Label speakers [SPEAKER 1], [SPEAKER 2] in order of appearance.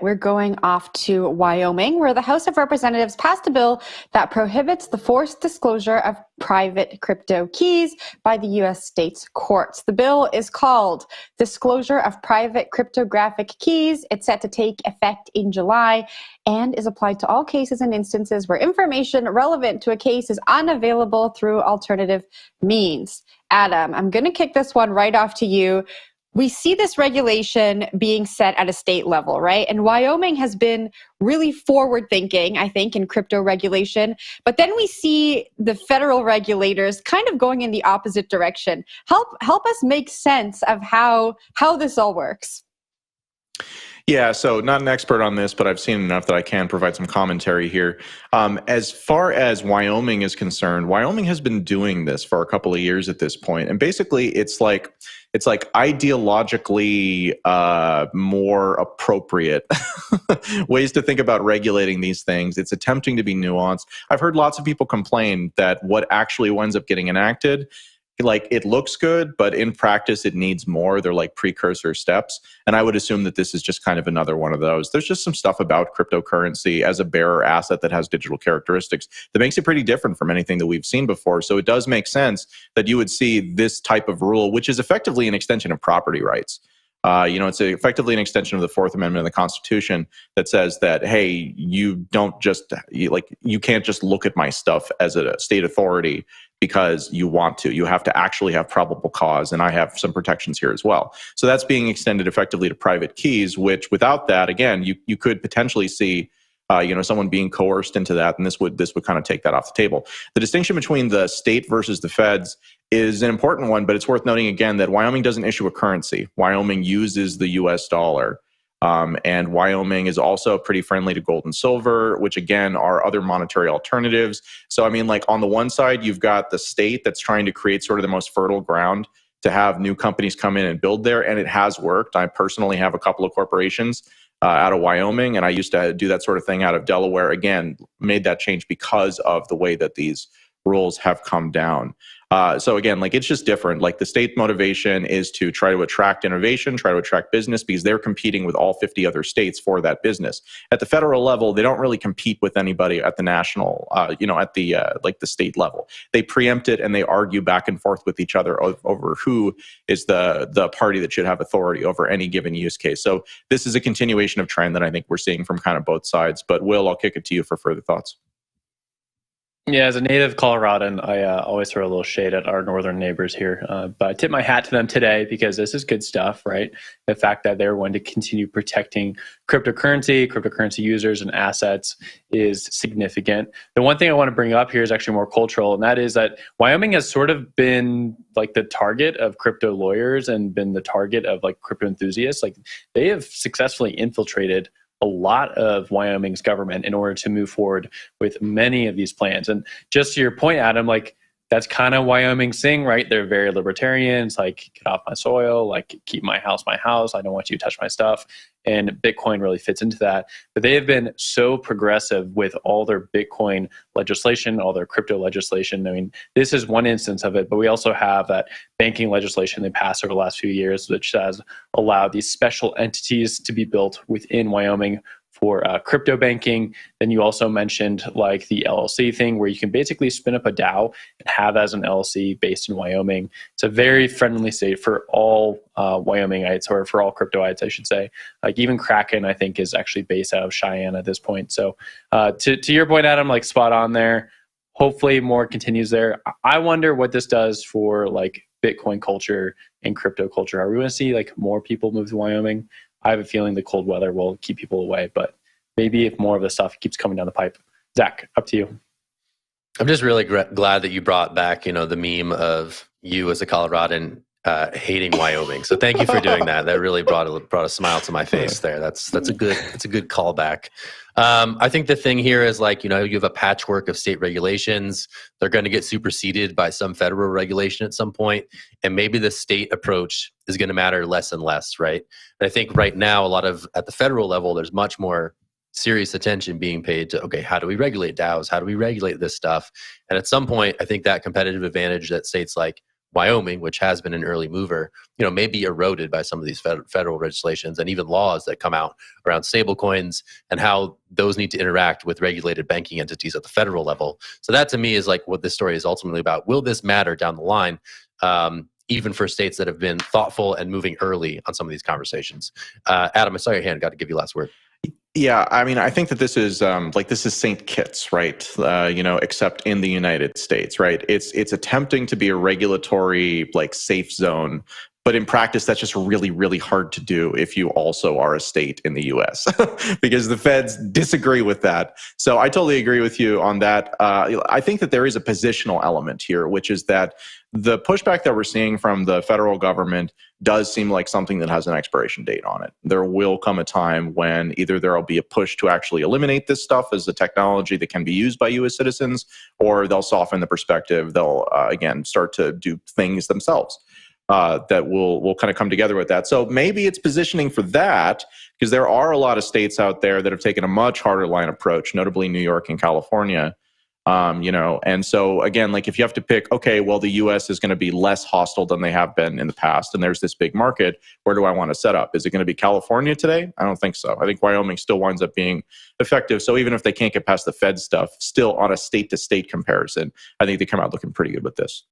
[SPEAKER 1] we're going off to Wyoming, where the House of Representatives passed a bill that prohibits the forced disclosure of private crypto keys by the U.S. states' courts. The bill is called Disclosure of Private Cryptographic Keys. It's set to take effect in July and is applied to all cases and instances where information relevant to a case is unavailable through alternative means. Adam, I'm going to kick this one right off to you. We see this regulation being set at a state level, right? And Wyoming has been really forward thinking, I think, in crypto regulation. But then we see the federal regulators kind of going in the opposite direction. Help us make sense of how this all works.
[SPEAKER 2] Yeah, so not an expert on this, but I've seen enough that I can provide some commentary here. As far as Wyoming is concerned, Wyoming has been doing this for a couple of years at this point, and basically it's like ideologically more appropriate ways to think about regulating these things. It's attempting to be nuanced. I've heard lots of people complain that what actually winds up getting enacted, like, it looks good, but in practice it needs more. They're like precursor steps. And I would assume that this is just kind of another one of those. There's just some stuff about cryptocurrency as a bearer asset that has digital characteristics that makes it pretty different from anything that we've seen before. So it does make sense that you would see this type of rule, which is effectively an extension of property rights. It's effectively an extension of the Fourth Amendment of the Constitution that says that, hey, you can't just look at my stuff as a state authority because you want to. You have to actually have probable cause, and I have some protections here as well. So that's being extended effectively to private keys, which without that, again, you could potentially see someone being coerced into that, and this would kind of take that off the table. The distinction between the state versus the feds is an important one, but it's worth noting again that Wyoming doesn't issue a currency. Wyoming uses the US dollar. And Wyoming is also pretty friendly to gold and silver, which again are other monetary alternatives. So, I mean, like, on the one side, you've got the state that's trying to create sort of the most fertile ground to have new companies come in and build there. And it has worked. I personally have a couple of corporations out of Wyoming, and I used to do that sort of thing out of Delaware. Again, made that change because of the way that these rules have come down. So again, like, it's just different. Like, the state motivation is to try to attract innovation, try to attract business, because they're competing with all 50 other states for that business. At the federal level, they don't really compete with anybody at the national, at the state level. They preempt it and they argue back and forth with each other over who is the party that should have authority over any given use case. So this is a continuation of trend that I think we're seeing from kind of both sides. But Will, I'll kick it to you for further thoughts.
[SPEAKER 3] Yeah, as a native Coloradan, I always throw a little shade at our northern neighbors here. But I tip my hat to them today because this is good stuff, right? The fact that they're going to continue protecting cryptocurrency users and assets is significant. The one thing I want to bring up here is actually more cultural, and that is that Wyoming has sort of been like the target of crypto lawyers and been the target of like crypto enthusiasts. Like, they have successfully infiltrated a lot of Wyoming's government in order to move forward with many of these plans. And just to your point, Adam, like, that's kind of Wyoming's thing, right? They're very libertarian. It's like, get off my soil, like, keep my house. I don't want you to touch my stuff. And Bitcoin really fits into that. But they have been so progressive with all their Bitcoin legislation, all their crypto legislation. I mean, this is one instance of it, but we also have that banking legislation they passed over the last few years, which has allowed these special entities to be built within Wyoming for crypto banking. Then you also mentioned like the LLC thing, where you can basically spin up a DAO and have as an LLC based in Wyoming. It's a very friendly state for all Wyomingites, or for all cryptoites, I should say. Like, even Kraken, I think, is actually based out of Cheyenne at this point. So to your point, Adam, like, spot on there. Hopefully more continues there. I wonder what this does for like Bitcoin culture and crypto culture. Are we going to see like more people move to Wyoming? I have a feeling the cold weather will keep people away, but maybe if more of the stuff keeps coming down the pipe. Zach, up to you.
[SPEAKER 4] I'm just really glad that you brought back, the meme of you as a Coloradan hating Wyoming. So thank you for doing that. That really brought a smile to my face there. That's a good callback. I think the thing here is, like, you have a patchwork of state regulations. They're going to get superseded by some federal regulation at some point, and maybe the state approach is going to matter less and less, right? And I think right now, at the federal level, there's much more serious attention being paid to, okay, how do we regulate DAOs? How do we regulate this stuff? And at some point, I think that competitive advantage that states like Wyoming, which has been an early mover, may be eroded by some of these federal legislations and even laws that come out around stablecoins and how those need to interact with regulated banking entities at the federal level. So that to me is like what this story is ultimately about. Will this matter down the line, even for states that have been thoughtful and moving early on some of these conversations? Adam, I saw your hand. Got to give you last word.
[SPEAKER 2] Yeah, I mean, I think that this is this is St. Kitts, right? Except in the United States, right? It's attempting to be a regulatory safe zone, but in practice, that's just really, really hard to do if you also are a state in the U.S. because the feds disagree with that. So I totally agree with you on that. I think that there is a positional element here, which is that the pushback that we're seeing from the federal government does seem like something that has an expiration date on it. There will come a time when either there will be a push to actually eliminate this stuff as a technology that can be used by U.S. citizens, or they'll soften the perspective. They'll, again, start to do things themselves that will kind of come together with that. So maybe it's positioning for that, because there are a lot of states out there that have taken a much harder line approach, notably New York and California. And so again, if you have to pick, okay, well, the U.S. is going to be less hostile than they have been in the past, and there's this big market, where do I want to set up? Is it going to be California today? I don't think so. I think Wyoming still winds up being effective. So even if they can't get past the Fed stuff, still on a state-to-state comparison, I think they come out looking pretty good with this.